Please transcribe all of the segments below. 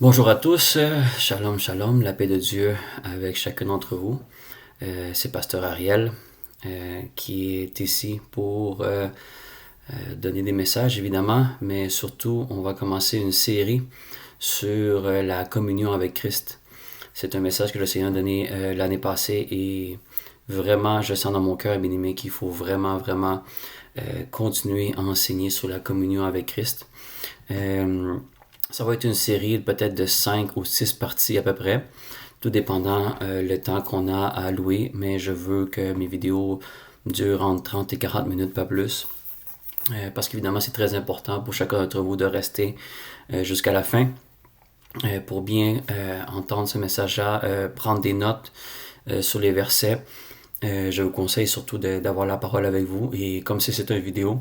Bonjour à tous, shalom shalom, la paix de Dieu avec chacun d'entre vous. C'est Pasteur Ariel qui est ici pour donner des messages évidemment, mais surtout on va commencer une série sur la communion avec Christ. C'est un message que le Seigneur a donné l'année passée et vraiment je sens dans mon cœur, bien-aimé, qu'il faut vraiment continuer à enseigner sur la communion avec Christ. Ça va être une série peut-être de 5 ou 6 parties à peu près, tout dépendant le temps qu'on a à allouer, mais je veux que mes vidéos durent entre 30 et 40 minutes, pas plus. Parce qu'évidemment, c'est très important pour chacun d'entre vous de rester jusqu'à la fin pour bien entendre ce message-là, prendre des notes sur les versets. Je vous conseille surtout d'avoir la parole avec vous et comme si c'est une vidéo,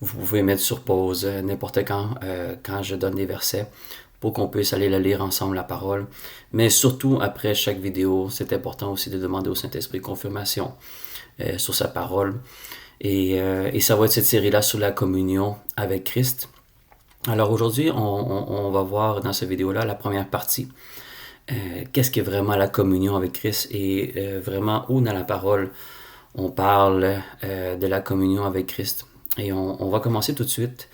vous pouvez mettre sur pause n'importe quand je donne des versets pour qu'on puisse aller la lire ensemble la parole. Mais surtout après chaque vidéo, c'est important aussi de demander au Saint-Esprit confirmation sur sa parole. Et ça va être cette série-là sur la communion avec Christ. Alors aujourd'hui, on va voir dans cette vidéo-là la première partie. Qu'est-ce qu'est vraiment la communion avec Christ et vraiment où dans la parole on parle de la communion avec Christ. Et on va commencer tout de suite.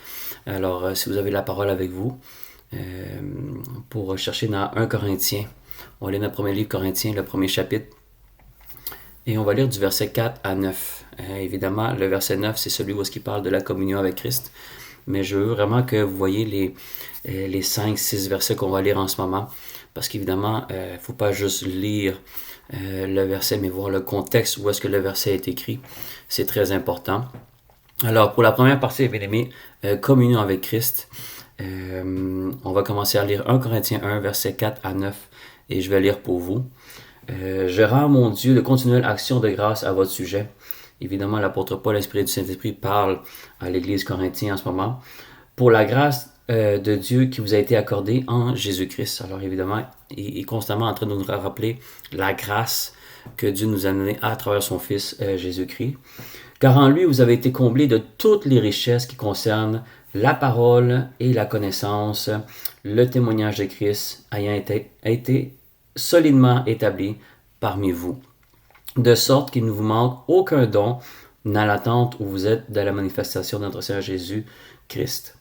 Alors, si vous avez la parole avec vous, pour chercher dans 1 Corinthiens, on va lire notre premier livre Corinthiens, le premier chapitre, et on va lire du verset 4 à 9. Évidemment, le verset 9, c'est celui où il parle de la communion avec Christ. Mais je veux vraiment que vous voyez les 5-6 versets qu'on va lire en ce moment. Parce qu'évidemment, il ne faut pas juste lire le verset, mais voir le contexte où est-ce que le verset est écrit. C'est très important. Alors, pour la première partie, bien aimé, communion avec Christ, on va commencer à lire 1 Corinthiens 1, verset 4 à 9, et je vais lire pour vous. Je rends, mon Dieu, de continuelles actions de grâce à votre sujet. Évidemment, l'apôtre Paul, l'Esprit du Saint-Esprit, parle à l'Église corinthienne en ce moment. Pour la grâce de Dieu qui vous a été accordée en Jésus-Christ. Alors évidemment, il est constamment en train de nous rappeler la grâce que Dieu nous a donnée à travers son Fils Jésus-Christ. Car en lui, vous avez été comblés de toutes les richesses qui concernent la parole et la connaissance, le témoignage de Christ ayant été solidement établi parmi vous. De sorte qu'il ne vous manque aucun don dans l'attente où vous êtes de la manifestation de notre Seigneur Jésus-Christ.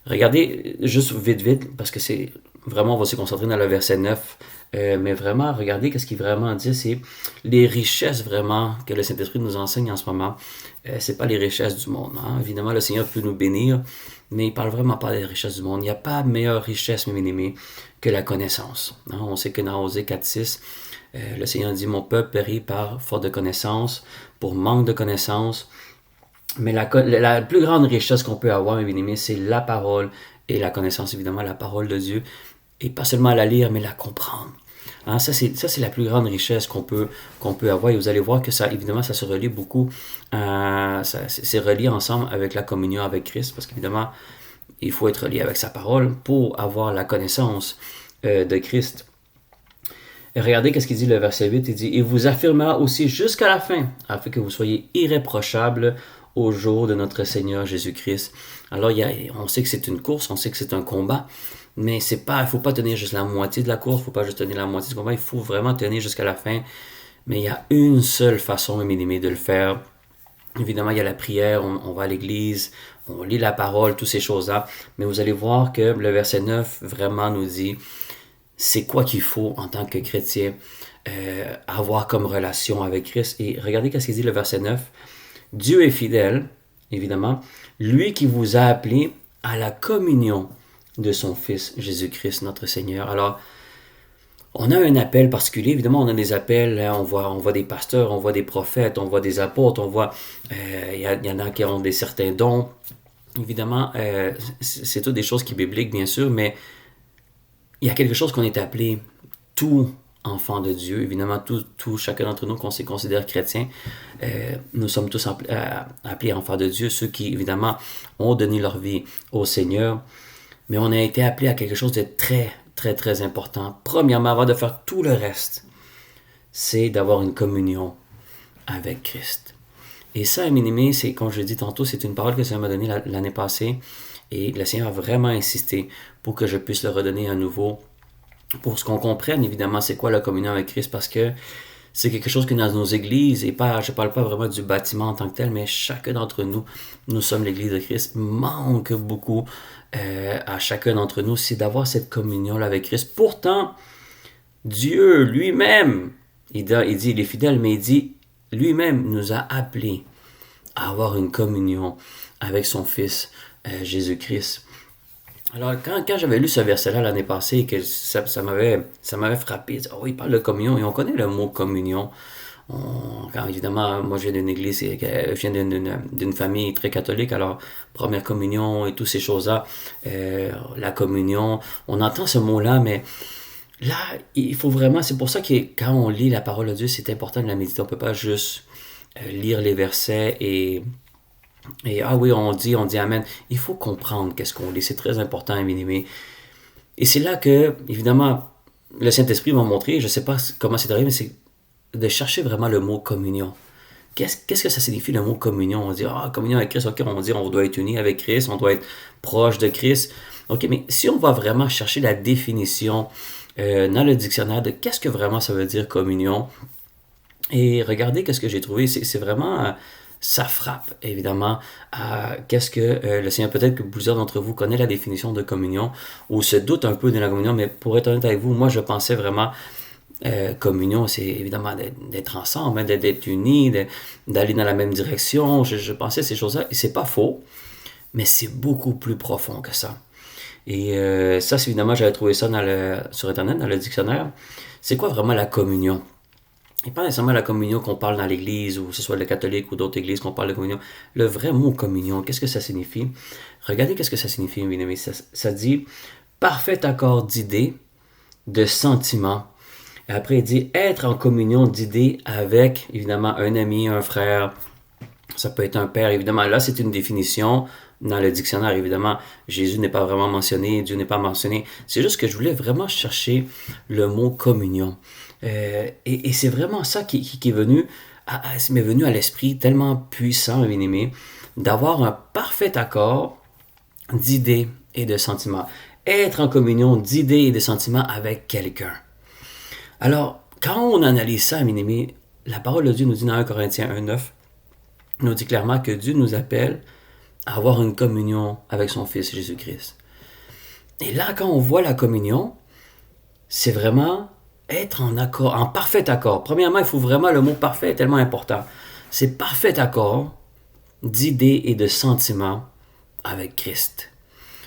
Regardez juste vite, parce que c'est vraiment, on va se concentrer dans le verset 9, mais vraiment, regardez qu'est-ce qu'il vraiment dit, c'est les richesses vraiment que le Saint-Esprit nous enseigne en ce moment. C'est pas les richesses du monde. Hein? Évidemment, le Seigneur peut nous bénir, mais il parle vraiment pas des richesses du monde. Il n'y a pas meilleure richesse, mes bien-aimés, que la connaissance. Hein? On sait que dans Osée 4.6, le Seigneur dit « Mon peuple périt par faute de connaissance, pour manque de connaissance. » Mais la plus grande richesse qu'on peut avoir, mes bien-aimés, c'est la parole et la connaissance, évidemment, la parole de Dieu. Et pas seulement la lire, mais la comprendre. Hein, ça, c'est la plus grande richesse qu'on peut avoir. Et vous allez voir que ça, évidemment, ça se relie beaucoup. C'est relié ensemble avec la communion avec Christ, parce qu'évidemment, il faut être relié avec sa parole pour avoir la connaissance de Christ. Et regardez qu'est-ce qu'il dit le verset 8. Il dit « Il vous affirmera aussi jusqu'à la fin, afin que vous soyez irréprochables au jour de notre Seigneur Jésus-Christ. » Alors, on sait que c'est une course, on sait que c'est un combat, mais il ne faut pas tenir juste la moitié de la course, il ne faut pas juste tenir la moitié du combat, il faut vraiment tenir jusqu'à la fin. Mais il y a une seule façon, mes bien-aimés, de le faire. Évidemment, il y a la prière, on va à l'église, on lit la parole, toutes ces choses-là. Mais vous allez voir que le verset 9 vraiment nous dit c'est quoi qu'il faut en tant que chrétien avoir comme relation avec Christ. Et regardez qu'est-ce qu'il dit le verset 9. Dieu est fidèle, évidemment, lui qui vous a appelé à la communion de son Fils Jésus-Christ, notre Seigneur. Alors, on a un appel particulier. Évidemment, on a des appels, on voit des pasteurs, on voit des prophètes, on voit des apôtres, on voit, il y en a qui ont certains dons. Évidemment, c'est toutes des choses qui sont bibliques, bien sûr, mais il y a quelque chose qu'on est appelé tout enfant de Dieu. Évidemment, chacun d'entre nous qu'on se considère chrétien, nous sommes tous appelés enfants de Dieu, ceux qui, évidemment, ont donné leur vie au Seigneur. Mais on a été appelés à quelque chose de très, très, très important. Premièrement, avant de faire tout le reste, c'est d'avoir une communion avec Christ. Et ça, mes amis, c'est, comme je l'ai dit tantôt, c'est une parole que le Seigneur m'a donnée l'année passée. Et le Seigneur a vraiment insisté pour que je puisse le redonner à nouveau pour ce qu'on comprenne évidemment c'est quoi la communion avec Christ, parce que c'est quelque chose que dans nos églises, et pas, je ne parle pas vraiment du bâtiment en tant que tel, mais chacun d'entre nous, nous sommes l'Église de Christ, manque beaucoup à chacun d'entre nous, c'est d'avoir cette communion-là avec Christ. Pourtant, Dieu lui-même, il dit, il est fidèle, mais il dit, lui-même nous a appelés à avoir une communion avec son Fils, Jésus-Christ. Alors, quand j'avais lu ce verset-là l'année passée, que ça m'avait frappé, oh, il parle de communion, et on connaît le mot communion. Quand évidemment, moi je viens d'une église, je viens d'une famille très catholique, alors première communion et toutes ces choses-là, la communion, on entend ce mot-là, mais là, il faut vraiment, c'est pour ça que quand on lit la parole de Dieu, c'est important de la méditer. On ne peut pas juste lire les versets et ah oui, on dit Amen. Il faut comprendre qu'est-ce qu'on lit. C'est très important, bien aimé. Et c'est là que, évidemment, le Saint-Esprit m'a montré, je ne sais pas comment c'est arrivé, mais c'est de chercher vraiment le mot communion. Qu'est-ce que ça signifie le mot communion? On dit, communion avec Christ, ok, on dit on doit être uni avec Christ, on doit être proche de Christ. Ok, mais si on va vraiment chercher la définition dans le dictionnaire de qu'est-ce que vraiment ça veut dire communion, et regardez qu'est-ce que j'ai trouvé, c'est vraiment... ça frappe, évidemment, à qu'est-ce que le Seigneur, peut-être que plusieurs d'entre vous connaissent la définition de communion, ou se doutent un peu de la communion, mais pour être honnête avec vous, moi, je pensais vraiment, communion, c'est évidemment d'être ensemble, d'être unis, d'aller dans la même direction, je pensais ces choses-là, et c'est pas faux, mais c'est beaucoup plus profond que ça. Et ça, c'est évidemment, j'avais trouvé ça sur Internet, dans le dictionnaire. C'est quoi vraiment la communion? Et pas nécessairement la communion qu'on parle dans l'église, ou que ce soit le catholique ou d'autres églises qu'on parle de communion. Le vrai mot communion, qu'est-ce que ça signifie? Regardez qu'est-ce que ça signifie, bien aimé. Ça dit parfait accord d'idées, de sentiments. Et après, il dit être en communion d'idées avec, évidemment, un ami, un frère. Ça peut être un père, évidemment. Là, c'est une définition dans le dictionnaire, évidemment. Jésus n'est pas vraiment mentionné, Dieu n'est pas mentionné. C'est juste que je voulais vraiment chercher le mot communion. Et c'est vraiment ça qui est venu m'est venu à l'esprit, tellement puissant, bien aimé, d'avoir un parfait accord d'idées et de sentiments. Être en communion d'idées et de sentiments avec quelqu'un. Alors, quand on analyse ça, bien aimé, la parole de Dieu nous dit dans 1 Corinthiens 1,9, nous dit clairement que Dieu nous appelle à avoir une communion avec son Fils Jésus-Christ. Et là, quand on voit la communion, c'est vraiment être en accord, en parfait accord. Premièrement, il faut vraiment, le mot parfait est tellement important. C'est parfait accord d'idées et de sentiments avec Christ.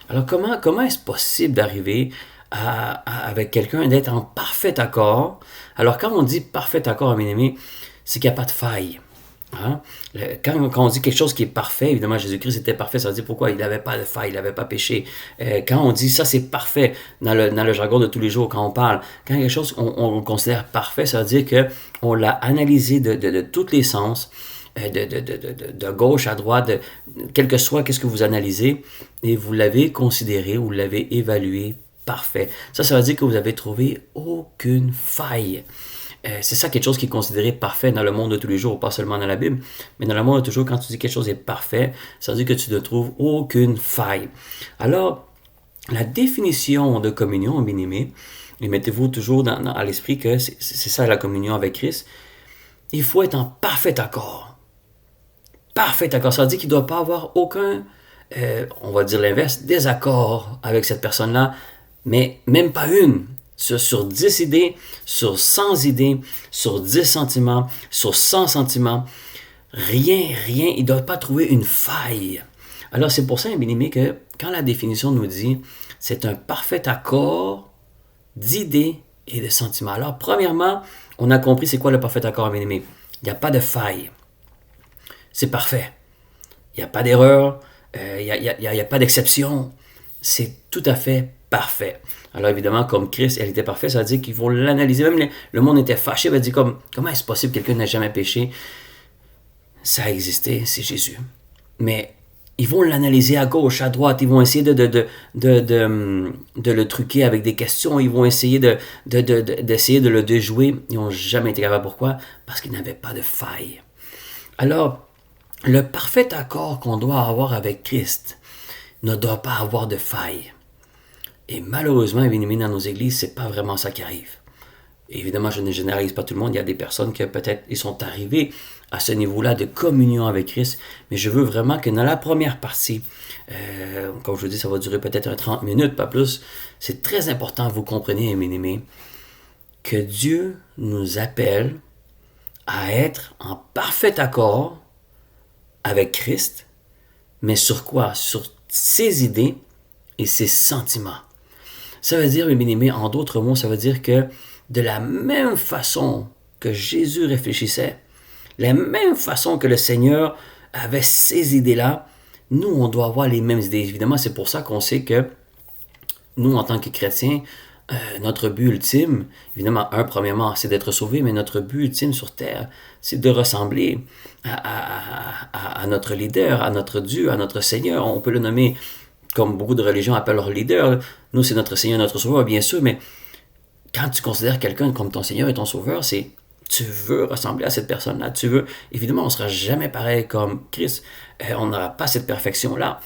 Alors, comment est-ce possible d'arriver avec quelqu'un, d'être en parfait accord? Alors, quand on dit parfait accord, mes amis, c'est qu'il n'y a pas de faille. Hein? Quand on dit quelque chose qui est parfait, évidemment Jésus-Christ était parfait, ça veut dire pourquoi? Il n'avait pas de faille, il n'avait pas péché. Quand on dit ça c'est parfait, dans le jargon de tous les jours, quand on parle, quand quelque chose on considère parfait, ça veut dire qu'on l'a analysé de tous les sens, de gauche à droite, quel que soit qu'est-ce que vous analysez, et vous l'avez considéré, vous l'avez évalué parfait. Ça veut dire que vous avez trouvé aucune faille. C'est ça quelque chose qui est considéré parfait dans le monde de tous les jours, pas seulement dans la Bible, mais dans le monde de tous les jours, quand tu dis quelque chose est parfait, ça veut dire que tu ne trouves aucune faille. Alors, la définition de communion, bien aimé, et mettez-vous toujours à l'esprit que c'est ça la communion avec Christ, il faut être en parfait accord. Parfait accord, ça veut dire qu'il ne doit pas avoir aucun, on va dire l'inverse, désaccord avec cette personne-là, mais même pas une. Sur 10 idées, sur 100 idées, sur 10 sentiments, sur 100 sentiments, rien, il ne doit pas trouver une faille. Alors c'est pour ça, bien aimé, que quand la définition nous dit c'est un parfait accord d'idées et de sentiments. Alors premièrement, on a compris c'est quoi le parfait accord, bien aimé. Il n'y a pas de faille. C'est parfait. Il n'y a pas d'erreur, il n'y a pas d'exception. C'est tout à fait parfait. Alors évidemment, comme Christ, elle était parfaite, ça veut dire qu'il faut l'analyser. Même le monde était fâché, il va dire comment est-ce possible que quelqu'un n'a jamais péché? Ça a existé, c'est Jésus. Mais ils vont l'analyser à gauche, à droite, ils vont essayer de le truquer avec des questions, ils vont essayer d'essayer de le déjouer. Ils n'ont jamais été capables. Pourquoi? Parce qu'ils n'avaient pas de faille. Alors, le parfait accord qu'on doit avoir avec Christ ne doit pas avoir de faille. Et malheureusement, bien-aimés, dans nos églises, c'est pas vraiment ça qui arrive. Évidemment, je ne généralise pas tout le monde. Il y a des personnes qui peut-être ils sont arrivés à ce niveau-là de communion avec Christ. Mais je veux vraiment que dans la première partie, comme je vous dis, ça va durer peut-être 30 minutes, pas plus. C'est très important, vous comprenez, mes aimés, que Dieu nous appelle à être en parfait accord avec Christ. Mais sur quoi? Sur ses idées et ses sentiments. Ça veut dire, mes bien-aimés, en d'autres mots, ça veut dire que de la même façon que Jésus réfléchissait, la même façon que le Seigneur avait ces idées-là, nous, on doit avoir les mêmes idées. Évidemment, c'est pour ça qu'on sait que nous, en tant que chrétiens, notre but ultime, évidemment, premièrement, c'est d'être sauvés, mais notre but ultime sur terre, c'est de ressembler à notre leader, à notre Dieu, à notre Seigneur. On peut le nommer comme beaucoup de religions appellent leur leader. Nous, c'est notre Seigneur, notre Sauveur, bien sûr, mais quand tu considères quelqu'un comme ton Seigneur et ton Sauveur, c'est tu veux ressembler à cette personne-là. Tu veux, évidemment, on ne sera jamais pareil comme Christ. On n'aura pas cette perfection-là.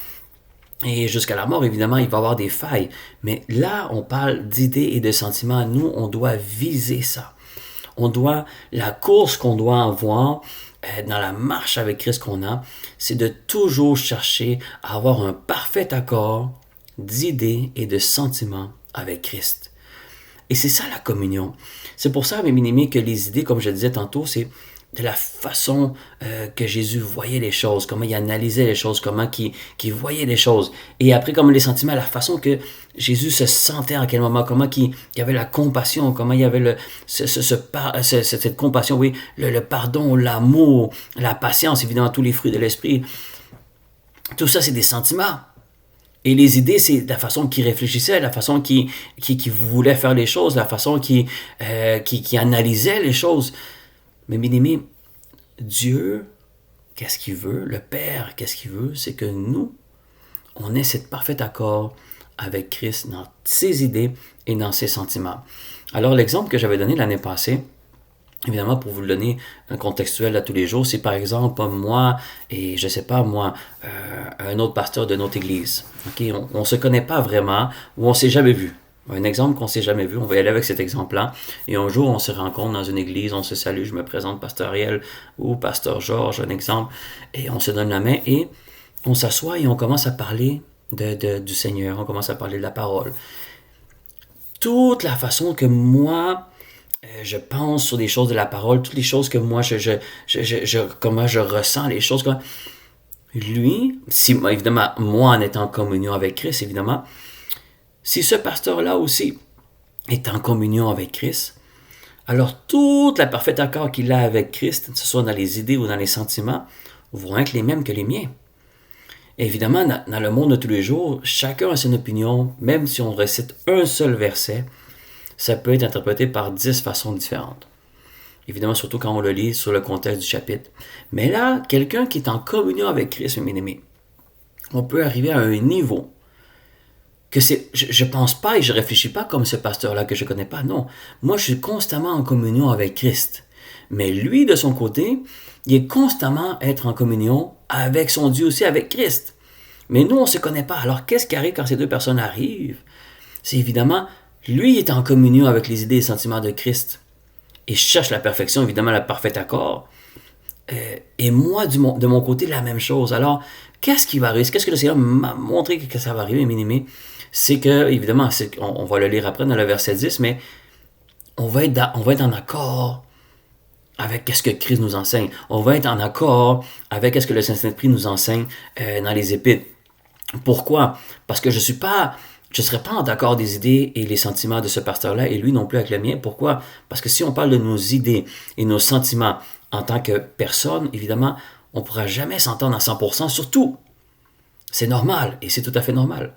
Et jusqu'à la mort, évidemment, il va y avoir des failles. Mais là, on parle d'idées et de sentiments. Nous, on doit viser ça. La course qu'on doit avoir dans la marche avec Christ qu'on a, c'est de toujours chercher à avoir un parfait accord d'idées et de sentiments avec Christ. Et c'est ça la communion. C'est pour ça, mes bien-aimés, que les idées, comme je le disais tantôt, c'est de la façon que Jésus voyait les choses, comment il analysait les choses, comment il voyait les choses. Et après, comme les sentiments, la façon que Jésus se sentait en quel moment, comment il y avait la compassion, comment il y avait cette compassion, oui, le pardon, l'amour, la patience, évidemment, tous les fruits de l'esprit. Tout ça, c'est des sentiments. Et les idées, c'est la façon qu'il réfléchissait, la façon qu'il voulait faire les choses, la façon qu'il analysait les choses. Mais bien aimé, Dieu, qu'est-ce qu'il veut? Le Père, qu'est-ce qu'il veut? C'est que nous, on ait cet parfait accord avec Christ dans ses idées et dans ses sentiments. Alors, l'exemple que j'avais donné l'année passée, évidemment, pour vous le donner un contextuel à tous les jours, c'est par exemple moi et je sais pas moi, un autre pasteur de notre église. Okay? On se connaît pas vraiment ou on s'est jamais vu. Un exemple qu'on s'est jamais vu, on va y aller avec cet exemple-là. Et un jour, on se rencontre dans une église, on se salue, je me présente pasteur Ariel ou pasteur Georges, un exemple, et on se donne la main et on s'assoit et on commence à parler du Seigneur, on commence à parler de la parole. Toute la façon que moi, je pense sur des choses de la parole, toutes les choses que moi, comment je ressens les choses. Lui, si, évidemment, moi en étant en communion avec Christ, évidemment, si ce pasteur-là aussi est en communion avec Christ, alors tout le parfait accord qu'il a avec Christ, que ce soit dans les idées ou dans les sentiments, vont être les mêmes que les miens. Et évidemment, dans le monde de tous les jours, chacun a son opinion, même si on récite un seul verset, ça peut être interprété par 10 façons différentes. Évidemment, surtout quand on le lit sur le contexte du chapitre. Mais là, quelqu'un qui est en communion avec Christ, mes amis, on peut arriver à un niveau que je pense pas et je réfléchis pas comme ce pasteur-là que je connais pas. Non, moi, je suis constamment en communion avec Christ. Mais lui, de son côté, il est constamment être en communion avec son Dieu aussi, avec Christ. Mais nous, on se connaît pas. Alors, qu'est-ce qui arrive quand ces deux personnes arrivent? C'est évidemment, lui est en communion avec les idées et sentiments de Christ et cherche la perfection, évidemment, le parfait accord. Et moi, de mon côté, la même chose. Alors, qu'est-ce qui va arriver? Qu'est-ce que le Seigneur m'a montré que ça va arriver, mes amis? C'est que, évidemment, on va le lire après dans le verset 10, mais on va être en accord avec ce que Christ nous enseigne. On va être en accord avec ce que le Saint-Esprit nous enseigne dans les Épîtres. Pourquoi? Parce que je ne serais pas en accord des idées et les sentiments de ce pasteur-là et lui non plus avec le mien. Pourquoi? Parce que si on parle de nos idées et nos sentiments en tant que personne, évidemment, on ne pourra jamais s'entendre à 100%, surtout. C'est normal et c'est tout à fait normal.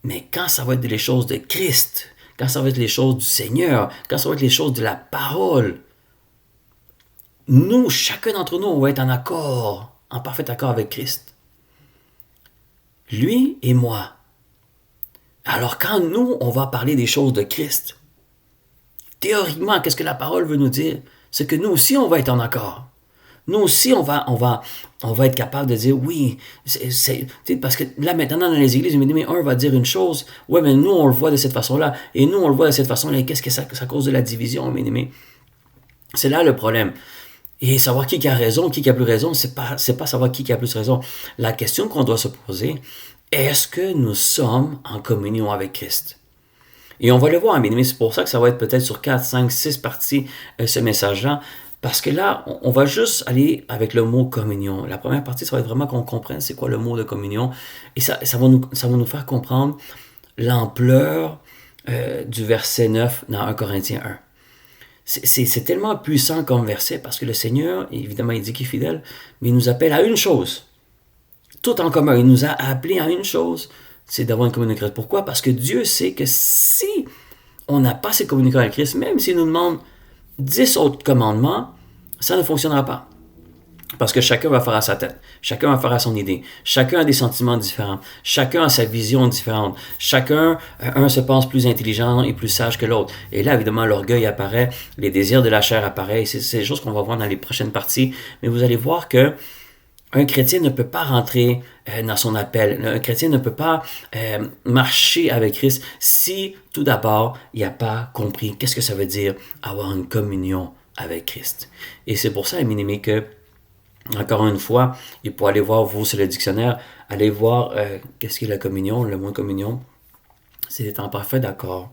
Mais quand ça va être les choses de Christ, quand ça va être les choses du Seigneur, quand ça va être les choses de la parole, nous, chacun d'entre nous, on va être en accord, en parfait accord avec Christ. Lui et moi. Alors quand nous, on va parler des choses de Christ, théoriquement, qu'est-ce que la parole veut nous dire? C'est que nous aussi, on va être en accord. Nous aussi, on va être capable de dire oui. Parce que là, maintenant, dans les églises, mais un va dire une chose. Ouais, mais nous, on le voit de cette façon-là. Et nous, on le voit de cette façon-là. Et qu'est-ce que ça cause de la division, bien-aimés? C'est là le problème. Et savoir qui a raison, qui a plus raison, c'est pas savoir qui a plus raison. La question qu'on doit se poser, est-ce que nous sommes en communion avec Christ? Et on va le voir, bien-aimés, c'est pour ça que ça va être peut-être sur 4, 5, 6 parties, ce message-là. Parce que là, on va juste aller avec le mot communion. La première partie, ça va être vraiment qu'on comprenne c'est quoi le mot de communion. Et ça va nous faire comprendre l'ampleur du verset 9 dans 1 Corinthiens 1. C'est tellement puissant comme verset parce que le Seigneur, évidemment, il dit qu'il est fidèle, mais il nous appelle à une chose. Tout en commun. Il nous a appelés à une chose, c'est d'avoir une communion avec Christ. Pourquoi? Parce que Dieu sait que si on n'a pas cette communion avec Christ, même s'il nous demande 10 autres commandements, ça ne fonctionnera pas. Parce que chacun va faire à sa tête. Chacun va faire à son idée. Chacun a des sentiments différents. Chacun a sa vision différente. Chacun, un se pense plus intelligent et plus sage que l'autre. Et là, évidemment, l'orgueil apparaît, les désirs de la chair apparaissent. C'est des choses qu'on va voir dans les prochaines parties. Mais vous allez voir que un chrétien ne peut pas rentrer dans son appel. Un chrétien ne peut pas marcher avec Christ si, tout d'abord, il n'a pas compris qu'est-ce que ça veut dire avoir une communion avec Christ. Et c'est pour ça, bien-aimés, que, encore une fois, il faut aller voir, vous, sur le dictionnaire, allez voir qu'est-ce qu'est la communion. Le mot communion, c'est d'être en parfait d'accord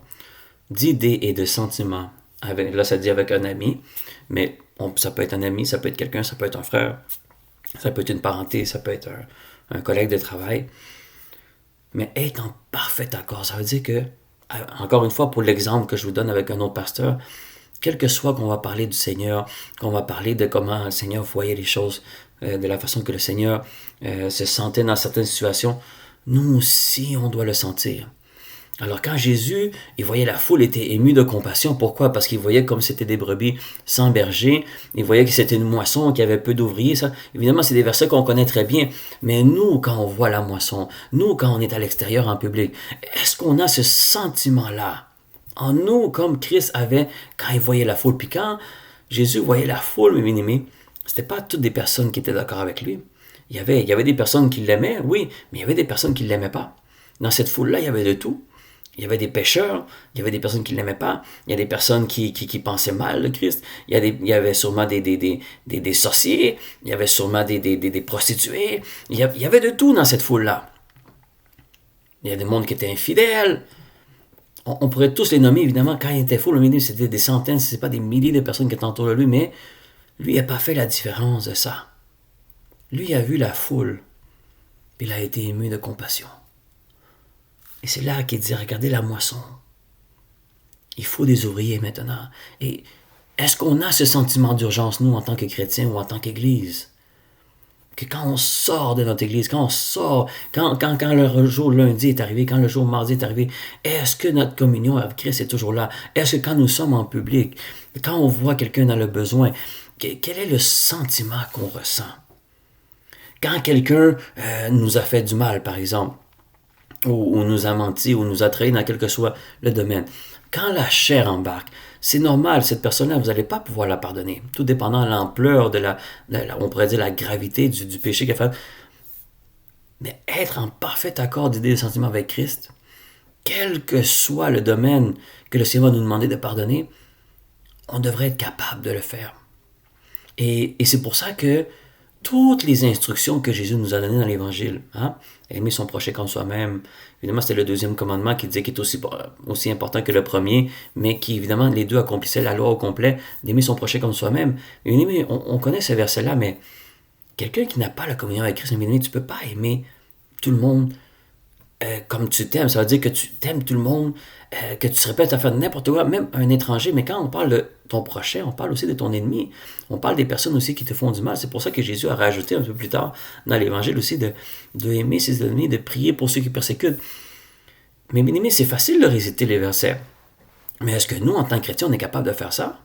d'idées et de sentiments. Là, ça dit avec un ami, mais ça peut être un ami, ça peut être quelqu'un, ça peut être un frère. Ça peut être une parenté, ça peut être un collègue de travail. Mais être en parfait accord, ça veut dire que, encore une fois, pour l'exemple que je vous donne avec un autre pasteur, quel que soit qu'on va parler du Seigneur, qu'on va parler de comment le Seigneur voyait les choses, de la façon que le Seigneur se sentait dans certaines situations, nous aussi, on doit le sentir. Alors quand Jésus, il voyait la foule était émue de compassion. Pourquoi? Parce qu'il voyait comme c'était des brebis sans berger. Il voyait que c'était une moisson, qu'il y avait peu d'ouvriers. Ça, évidemment, c'est des versets qu'on connaît très bien. Mais nous, quand on voit la moisson, nous, quand on est à l'extérieur en public, est-ce qu'on a ce sentiment-là en nous, comme Christ avait quand il voyait la foule? Puis quand Jésus voyait la foule, mes bien-aimés, c'était pas toutes des personnes qui étaient d'accord avec lui. Il y avait des personnes qui l'aimaient, oui, mais il y avait des personnes qui ne l'aimaient pas. Dans cette foule-là, il y avait de tout. Il y avait des pécheurs, il y avait des personnes qui ne l'aimaient pas, il y a des personnes qui pensaient mal de Christ, il y avait sûrement des sorciers, il y avait sûrement des prostituées, il y avait de tout dans cette foule-là. Il y a des mondes qui étaient infidèles. On pourrait tous les nommer, évidemment, quand il était fou, le milieu, c'était des centaines, ce n'est pas des milliers de personnes qui étaient autour de lui, mais lui, il n'a pas fait la différence de ça. Lui, il a vu la foule, puis il a été ému de compassion. Et c'est là qu'il dit, regardez la moisson. Il faut des ouvriers maintenant. Et est-ce qu'on a ce sentiment d'urgence, nous, en tant que chrétiens ou en tant qu'Église? Que quand on sort de notre Église, quand on sort, quand le jour lundi est arrivé, quand le jour mardi est arrivé, est-ce que notre communion avec Christ est toujours là? Est-ce que quand nous sommes en public, quand on voit quelqu'un dans le besoin, quel est le sentiment qu'on ressent? Quand quelqu'un nous a fait du mal, par exemple, ou nous a menti, ou nous a trahi dans quel que soit le domaine. Quand la chair embarque, c'est normal, cette personne-là, vous n'allez pas pouvoir la pardonner, tout dépendant de l'ampleur, on pourrait dire la gravité du péché qu'elle fait. Mais être en parfait accord d'idées et de sentiments avec Christ, quel que soit le domaine que le Seigneur va nous demander de pardonner, on devrait être capable de le faire. Et c'est pour ça que toutes les instructions que Jésus nous a données dans l'Évangile, aimer son prochain comme soi-même, évidemment c'était le deuxième commandement qui disait qu'il est aussi important que le premier, mais qui évidemment les deux accomplissaient la loi au complet, d'aimer son prochain comme soi-même. Et on connaît ce verset-là, mais quelqu'un qui n'a pas la communion avec Christ, tu ne peux pas aimer tout le monde comme tu t'aimes. Ça veut dire que tu t'aimes tout le monde, que tu serais prêt à faire n'importe quoi, même un étranger. Mais quand on parle de ton prochain, on parle aussi de ton ennemi. On parle des personnes aussi qui te font du mal. C'est pour ça que Jésus a rajouté un peu plus tard dans l'Évangile aussi de aimer ses ennemis, de prier pour ceux qui persécutent. Mais bien aimé, c'est facile de réciter les versets. Mais est-ce que nous, en tant que chrétiens, on est capable de faire ça?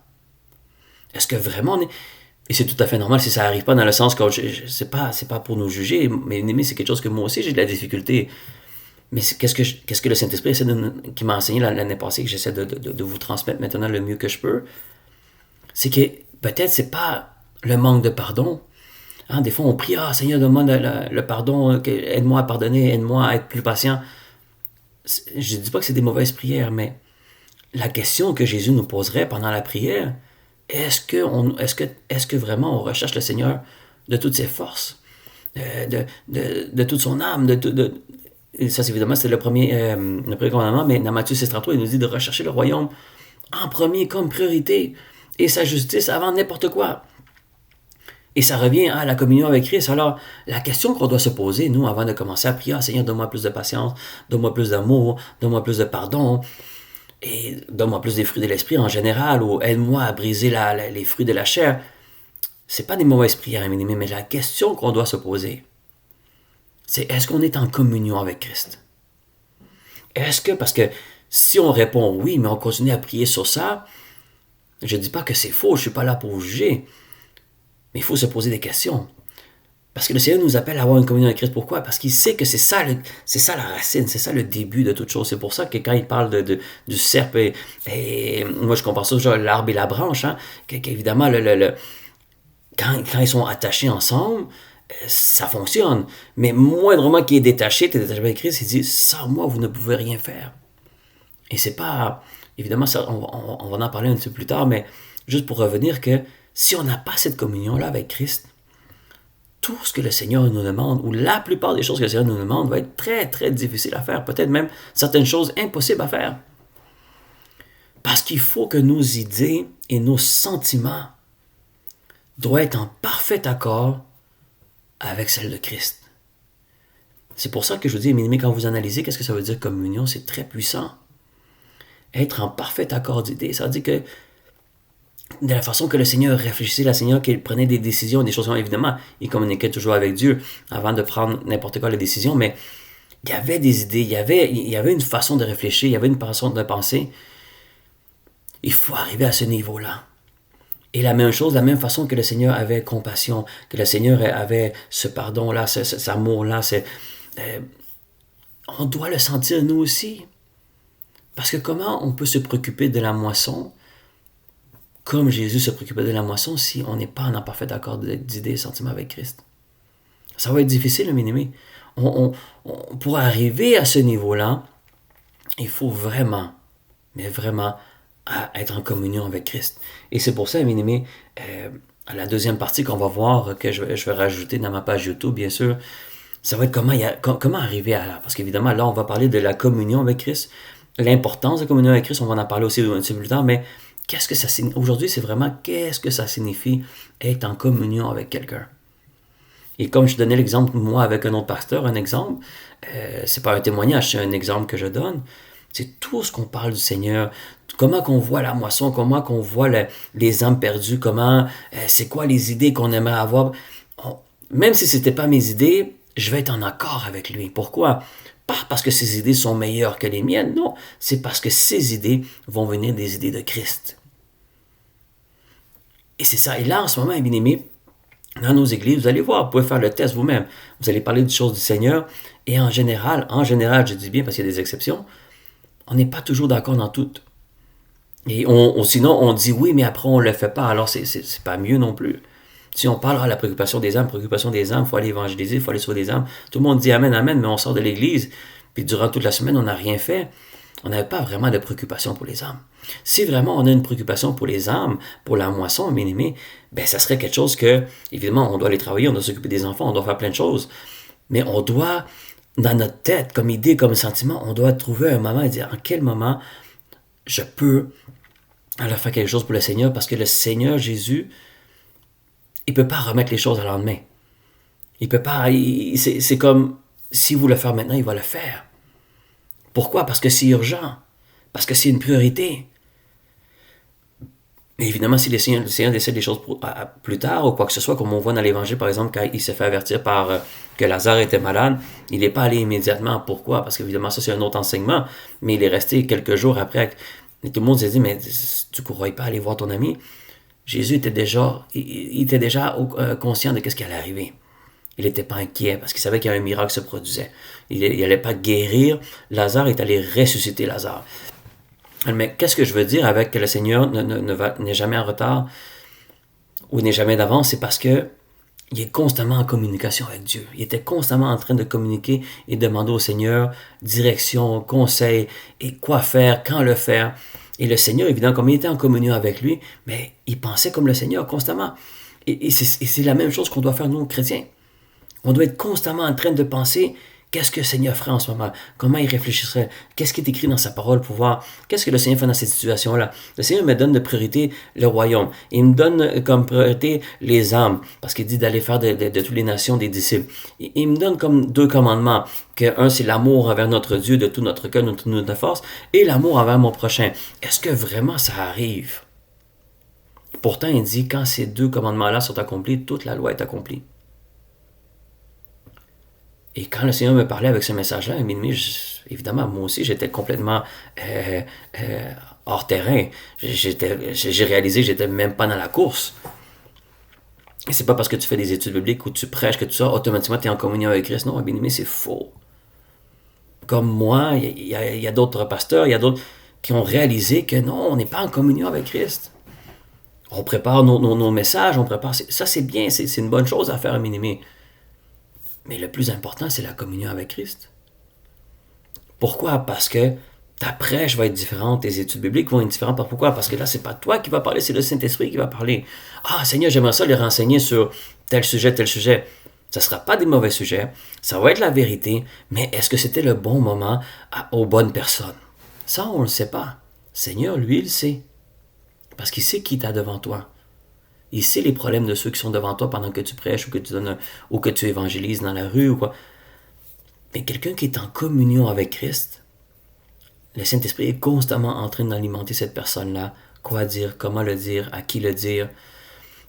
Est-ce que vraiment on est... Et c'est tout à fait normal si ça n'arrive pas dans le sens que c'est pas pour nous juger, mais bien aimé, c'est quelque chose que moi aussi j'ai de la difficulté. Mais qu'est-ce que le Saint-Esprit qui m'a enseigné l'année passée, que j'essaie de vous transmettre maintenant le mieux que je peux, c'est que peut-être c'est pas le manque de pardon. Hein, des fois, on prie, « Seigneur, donne-moi le pardon, aide-moi à pardonner, aide-moi à être plus patient. » Je ne dis pas que c'est des mauvaises prières, mais la question que Jésus nous poserait pendant la prière, est-ce que vraiment on recherche le Seigneur de toutes ses forces, de toute son âme, et ça, évidemment, c'est le premier commandement, mais dans Matthieu 6,33, il nous dit de rechercher le royaume en premier comme priorité et sa justice avant n'importe quoi. Et ça revient à la communion avec Christ. Alors, la question qu'on doit se poser, nous, avant de commencer à prier, « Seigneur, donne-moi plus de patience, donne-moi plus d'amour, donne-moi plus de pardon, et donne-moi plus des fruits de l'esprit en général, ou aide-moi à briser les fruits de la chair. » C'est pas des mauvaises prières, mais la question qu'on doit se poser, c'est est-ce qu'on est en communion avec Christ? Parce que si on répond oui, mais on continue à prier sur ça, je ne dis pas que c'est faux, je ne suis pas là pour vous juger, mais il faut se poser des questions. Parce que le Seigneur nous appelle à avoir une communion avec Christ. Pourquoi? Parce qu'il sait que c'est ça la racine, c'est ça le début de toute chose. C'est pour ça que quand il parle du cerf, et moi je compare ça genre l'arbre et la branche, hein, qu'évidemment, quand ils sont attachés ensemble, ça fonctionne. Mais moindrement qu'il est détaché, tu es détaché avec Christ, il dit, sans moi, vous ne pouvez rien faire. Et c'est pas, évidemment, ça, on va en parler un petit peu plus tard, mais juste pour revenir que si on n'a pas cette communion-là avec Christ, tout ce que le Seigneur nous demande, ou la plupart des choses que le Seigneur nous demande, va être très, très difficile à faire. Peut-être même certaines choses impossibles à faire. Parce qu'il faut que nos idées et nos sentiments doivent être en parfait accord avec celle de Christ. C'est pour ça que je vous dis, mais quand vous analysez, qu'est-ce que ça veut dire communion? C'est très puissant. Être en parfait accord d'idées, ça veut dire que de la façon que le Seigneur réfléchissait, le Seigneur qu'il prenait des décisions, des choses, évidemment, il communiquait toujours avec Dieu avant de prendre n'importe quelle décision, mais il y avait des idées, il y avait une façon de réfléchir, il y avait une façon de penser. Il faut arriver à ce niveau-là. Et la même chose, la même façon que le Seigneur avait compassion, que le Seigneur avait ce pardon-là, cet amour-là, on doit le sentir nous aussi. Parce que comment on peut se préoccuper de la moisson comme Jésus se préoccupait de la moisson si on n'est pas en parfait accord d'idées et sentiments avec Christ? Ça va être difficile, mes amis. Pour arriver à ce niveau-là, il faut vraiment, mais vraiment, être en communion avec Christ. Et c'est pour ça, mes amis, la deuxième partie qu'on va voir, que je vais rajouter dans ma page YouTube, bien sûr, ça va être comment arriver à là. Parce qu'évidemment, là, on va parler de la communion avec Christ, l'importance de la communion avec Christ, on va en parler aussi un petit peu plus tard, mais qu'est-ce que ça signifie? Aujourd'hui, c'est vraiment qu'est-ce que ça signifie être en communion avec quelqu'un. Et comme je donnais l'exemple, moi, avec un autre pasteur, un exemple, c'est pas un témoignage, c'est un exemple que je donne. C'est tout ce qu'on parle du Seigneur, comment qu'on voit la moisson, comment qu'on voit les âmes perdues, c'est quoi les idées qu'on aimerait avoir. Même si c'était pas mes idées, je vais être en accord avec lui. Pourquoi? Pas parce que ses idées sont meilleures que les miennes, non. C'est parce que ses idées vont venir des idées de Christ. Et c'est ça. Et là, en ce moment, bien aimé, dans nos églises, vous allez voir, vous pouvez faire le test vous-même. Vous allez parler des choses du Seigneur. Et en général, je dis bien parce qu'il y a des exceptions, on n'est pas toujours d'accord dans tout. Et sinon, on dit oui, mais après, on ne le fait pas. Alors, c'est pas mieux non plus. Si on parle de la préoccupation des âmes, il faut aller évangéliser, il faut aller sauver des âmes. Tout le monde dit Amen, Amen, mais on sort de l'église, puis durant toute la semaine, on n'a rien fait. On n'avait pas vraiment de préoccupation pour les âmes. Si vraiment on a une préoccupation pour les âmes, pour la moisson, bien aimé, ça serait quelque chose que, évidemment, on doit aller travailler, on doit s'occuper des enfants, on doit faire plein de choses. Mais on doit, dans notre tête, comme idée, comme sentiment, on doit trouver un moment et dire en quel moment je peux aller faire quelque chose pour le Seigneur, parce que le Seigneur Jésus, il ne peut pas remettre les choses à lendemain. Il peut pas. C'est comme, s'il veut le faire maintenant, il va le faire. Pourquoi? Parce que c'est urgent. Parce que c'est une priorité. Mais évidemment, si le Seigneur décide des choses plus tard, ou quoi que ce soit, comme on voit dans l'Évangile, par exemple, quand il s'est fait avertir que Lazare était malade, il n'est pas allé immédiatement. Pourquoi? Parce qu'évidemment, ça, c'est un autre enseignement. Mais il est resté quelques jours après. Et tout le monde s'est dit, mais tu ne courrais pas aller voir ton ami? Jésus était déjà conscient de ce qui allait arriver. Il n'était pas inquiet parce qu'il savait qu'il y a un miracle qui se produisait. Il n'allait pas guérir Lazare, il est allé ressusciter Lazare. Mais qu'est-ce que je veux dire avec que le Seigneur n'est jamais en retard? ou n'est jamais d'avance, c'est parce que il est constamment en communication avec Dieu. Il était constamment en train de communiquer et demander au Seigneur direction, conseil, et quoi faire, quand le faire. Et le Seigneur, évidemment, comme il était en communion avec lui, mais il pensait comme le Seigneur constamment. Et c'est la même chose qu'on doit faire nous, chrétiens. On doit être constamment en train de penser qu'est-ce que le Seigneur ferait en ce moment, comment il réfléchirait, qu'est-ce qui est écrit dans sa parole pour voir, qu'est-ce que le Seigneur fait dans cette situation-là. Le Seigneur me donne de priorité le royaume. Il me donne comme priorité les âmes, parce qu'il dit d'aller faire de toutes les nations des disciples. Il me donne comme 2 commandements, que un, c'est l'amour envers notre Dieu de tout notre cœur, de toute notre force, et l'amour envers mon prochain. Est-ce que vraiment ça arrive? Pourtant, il dit, quand ces 2 commandements-là sont accomplis, toute la loi est accomplie. Et quand le Seigneur me parlait avec ce message-là, évidemment, moi aussi, j'étais complètement hors terrain. J'ai réalisé que j'étais même pas dans la course. Et c'est pas parce que tu fais des études bibliques ou tu prêches que tout ça, automatiquement, tu es en communion avec Christ. Non, bien aimé, c'est faux. Comme moi, il y a d'autres pasteurs, il y a d'autres qui ont réalisé que non, on n'est pas en communion avec Christ. On prépare nos messages, on prépare... Ça, c'est bien, c'est une bonne chose à faire, bien aimé. Mais le plus important, c'est la communion avec Christ. Pourquoi? Parce que ta prêche va être différente, tes études bibliques vont être différentes. Pourquoi? Parce que là, c'est pas toi qui va parler, c'est le Saint-Esprit qui va parler. Ah, Seigneur, j'aimerais ça les renseigner sur tel sujet, tel sujet. Ça ne sera pas des mauvais sujets, ça va être la vérité, mais est-ce que c'était le bon moment aux bonnes personnes? Ça, on ne le sait pas. Seigneur, lui, il sait. Parce qu'il sait qui t'a devant toi. Il sait les problèmes de ceux qui sont devant toi pendant que tu prêches ou que tu évangélises dans la rue ou quoi. Mais quelqu'un qui est en communion avec Christ, le Saint-Esprit est constamment en train d'alimenter cette personne-là. Quoi dire, comment le dire, à qui le dire.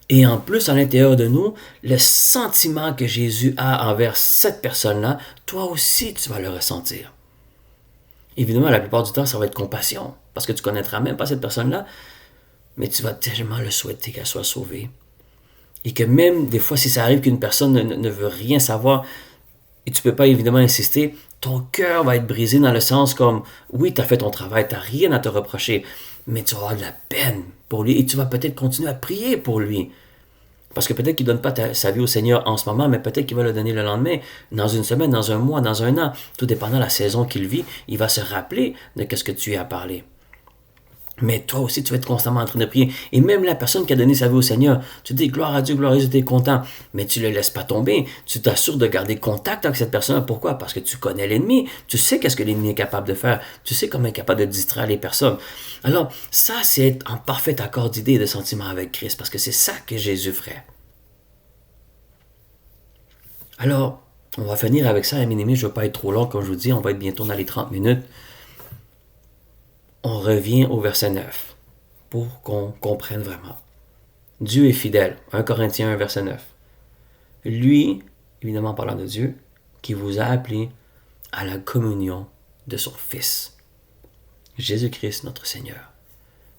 Et en plus, à l'intérieur de nous, le sentiment que Jésus a envers cette personne-là, toi aussi, tu vas le ressentir. Évidemment, la plupart du temps, ça va être compassion, parce que tu ne connaîtras même pas cette personne-là, mais tu vas tellement le souhaiter qu'elle soit sauvée. Et que même des fois, si ça arrive qu'une personne ne veut rien savoir, et tu ne peux pas évidemment insister, ton cœur va être brisé dans le sens comme, oui, tu as fait ton travail, tu n'as rien à te reprocher, mais tu vas avoir de la peine pour lui, et tu vas peut-être continuer à prier pour lui. Parce que peut-être qu'il ne donne pas sa vie au Seigneur en ce moment, mais peut-être qu'il va le donner le lendemain, dans une semaine, dans un mois, dans un an. Tout dépendant de la saison qu'il vit, il va se rappeler de ce que tu lui as parlé. Mais toi aussi, tu vas être constamment en train de prier. Et même la personne qui a donné sa vie au Seigneur, tu te dis gloire à Dieu, tu es content. Mais tu ne le laisses pas tomber. Tu t'assures de garder contact avec cette personne. Pourquoi? Parce que tu connais l'ennemi. Tu sais qu'est-ce que l'ennemi est capable de faire. Tu sais comment il est capable de distraire les personnes. Alors, ça, c'est être en parfait accord d'idées et de sentiments avec Christ. Parce que c'est ça que Jésus ferait. Alors, on va finir avec ça, mes amis. Je ne veux pas être trop long, comme je vous dis. On va être bientôt dans les 30 minutes. On revient au verset 9 pour qu'on comprenne vraiment. Dieu est fidèle. 1 Corinthiens 1, verset 9. Lui, évidemment parlant de Dieu, qui vous a appelé à la communion de son Fils, Jésus-Christ notre Seigneur.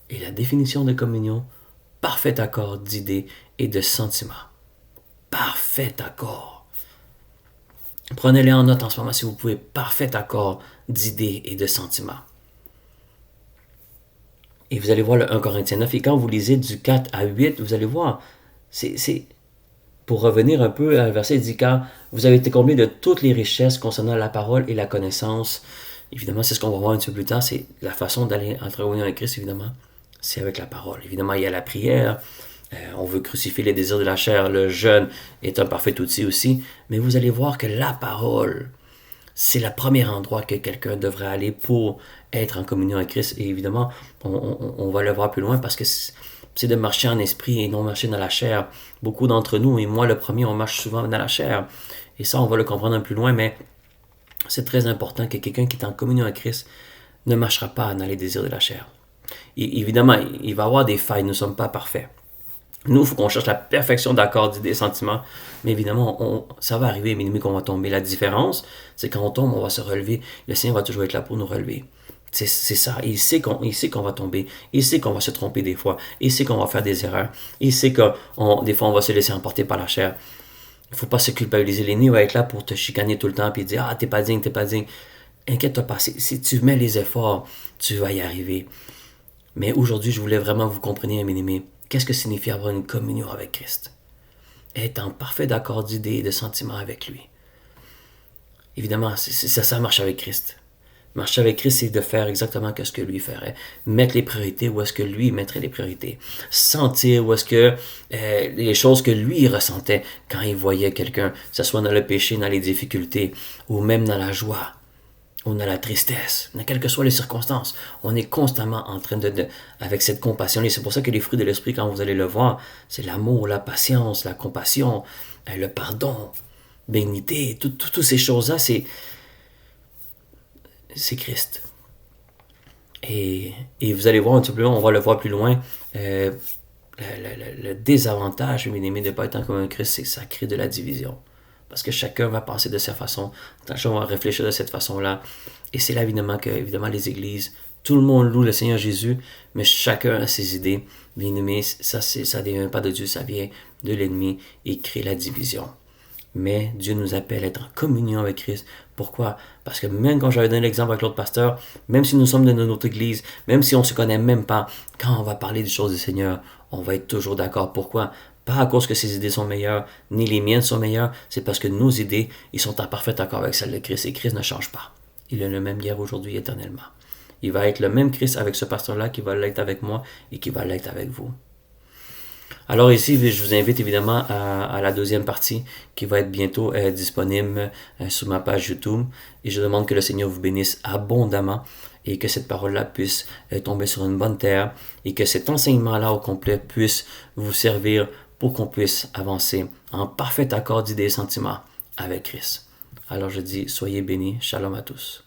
Et la définition de communion, parfait accord d'idées et de sentiments. Parfait accord. Prenez-les en note en ce moment si vous pouvez. Parfait accord d'idées et de sentiments. Et vous allez voir le 1 Corinthiens 9. Et quand vous lisez du 4 à 8, vous allez voir, c'est pour revenir un peu à verset, il dit car vous avez été comblés de toutes les richesses concernant la parole et la connaissance. Évidemment, c'est ce qu'on va voir un petit peu plus tard, c'est la façon d'aller entrer en union avec Christ, évidemment, c'est avec la parole. Évidemment, il y a la prière, on veut crucifier les désirs de la chair, le jeûne est un parfait outil aussi, mais vous allez voir que la parole, c'est le premier endroit que quelqu'un devrait aller pour être en communion avec Christ. Et évidemment, on va le voir plus loin parce que c'est de marcher en esprit et non marcher dans la chair. Beaucoup d'entre nous, et moi le premier, on marche souvent dans la chair. Et ça, on va le comprendre un peu plus loin, mais c'est très important que quelqu'un qui est en communion avec Christ ne marchera pas dans les désirs de la chair. Et évidemment, il va y avoir des failles, nous ne sommes pas parfaits. Nous, il faut qu'on cherche la perfection d'accord d'idées et sentiments. Mais évidemment, ça va arriver, mais qu'on va tomber. La différence, c'est quand on tombe, on va se relever. Le Seigneur va toujours être là pour nous relever. C'est ça. Il sait qu'on va tomber. Il sait qu'on va se tromper des fois. Il sait qu'on va faire des erreurs. Il sait que des fois, on va se laisser emporter par la chair. Il ne faut pas se culpabiliser. L'ennemi va être là pour te chicaner tout le temps et dire « Ah, t'es pas digne, t'es pas digne. » Inquiète-toi pas. Si tu mets les efforts, tu vas y arriver. Mais aujourd'hui, je voulais vraiment que vous compreniez, mes amis. Qu'est-ce que signifie avoir une communion avec Christ? Être en parfait accord d'idées et de sentiments avec lui. Évidemment, ça marche avec Christ. Marcher avec Christ, c'est de faire exactement ce que lui ferait. Mettre les priorités où est-ce que lui mettrait les priorités. Sentir où est-ce que les choses que lui ressentait quand il voyait quelqu'un, que ce soit dans le péché, dans les difficultés, ou même dans la joie, ou dans la tristesse, dans quelles que soient les circonstances. On est constamment en train avec cette compassion. Et c'est pour ça que les fruits de l'esprit, quand vous allez le voir, c'est l'amour, la patience, la compassion, le pardon, bénignité, toutes ces choses-là, c'est Christ. Et vous allez voir un petit peu plus loin, on va le voir plus loin, le désavantage, bien aimé, de ne pas être comme un Christ, c'est que ça crée de la division. Parce que chacun va penser de sa façon, chacun va réfléchir de cette façon-là. Et c'est là évidemment que les églises, tout le monde loue le Seigneur Jésus, mais chacun a ses idées. Bien aimé, ça ne vient pas de Dieu, ça vient de l'ennemi et crée la division. Mais Dieu nous appelle à être en communion avec Christ. Pourquoi? Parce que même quand j'avais donné l'exemple avec l'autre pasteur, même si nous sommes de notre église, même si on ne se connaît même pas, quand on va parler des choses du Seigneur, on va être toujours d'accord. Pourquoi? Pas à cause que ses idées sont meilleures, ni les miennes sont meilleures, c'est parce que nos idées, ils sont en parfait accord avec celles de Christ. Et Christ ne change pas. Il est le même hier, aujourd'hui, éternellement. Il va être le même Christ avec ce pasteur-là qui va l'être avec moi et qui va l'être avec vous. Alors ici, je vous invite évidemment à la deuxième partie qui va être bientôt disponible sur ma page YouTube. Et je demande que le Seigneur vous bénisse abondamment et que cette parole-là puisse tomber sur une bonne terre et que cet enseignement-là au complet puisse vous servir pour qu'on puisse avancer en parfait accord d'idées et sentiments avec Christ. Alors je dis, soyez bénis. Shalom à tous.